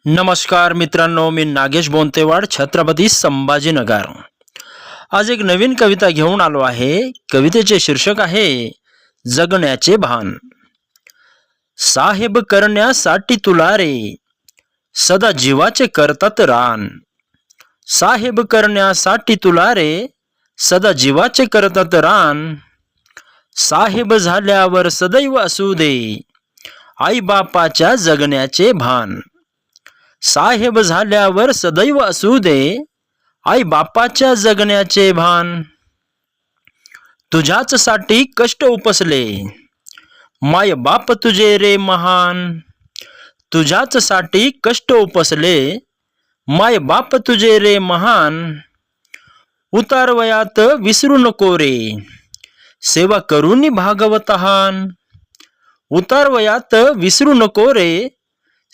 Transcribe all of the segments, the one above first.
नमस्कार मित्रांनो, मी नागेश बोंतेवाड, छत्रपती संभाजीनगर। आज एक नवीन कविता घेऊन आलो आहे। कवितेचे शीर्षक आहे जगण्याचे भान। साहेब करण्यासाठी तुला रे सदा जीवाचे करतात रान। साहेब करण्यासाठी तुला रे सदा जीवाचे करतात रान। साहेब झाल्यावर सदैव असू दे आई बापाच्या जगण्याचे भान। साहेब झाल्यावर सदैव असू दे आई बापाच्या जगण्याचे भान। तुझ्याच साठी कष्ट उपसले माय बाप तुझे रे महान। तुझ्याच साठी कष्ट उपसले माय बाप तुझे रे महान। उतारवयात विसरू नको रे सेवा करूनी भागवतहान। उतारवयात विसरू नको रे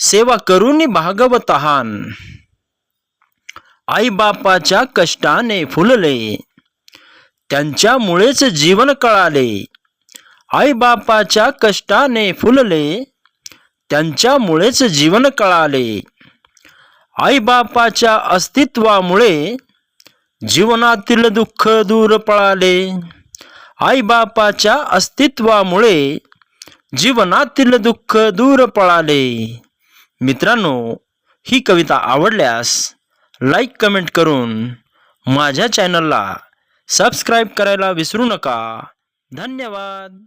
सेवा करूनी भागवतहान। आई बापाच्या कष्टाने फुलले त्यांच्यामुळेच जीवन कळाले। आई बापाच्या कष्टाने फुलले त्यांच्यामुळेच जीवन कळाले। आई बापाच्या अस्तित्वामुळे जीवनातील दुःख दूर पळाले। आई बापाच्या अस्तित्वामुळे जीवनातील दुःख दूर पळाले। मित्रांनो, ही कविता आवडल्यास लाईक कमेंट करून माझ्या चॅनलला सबस्क्राईब करायला विसरू नका। धन्यवाद।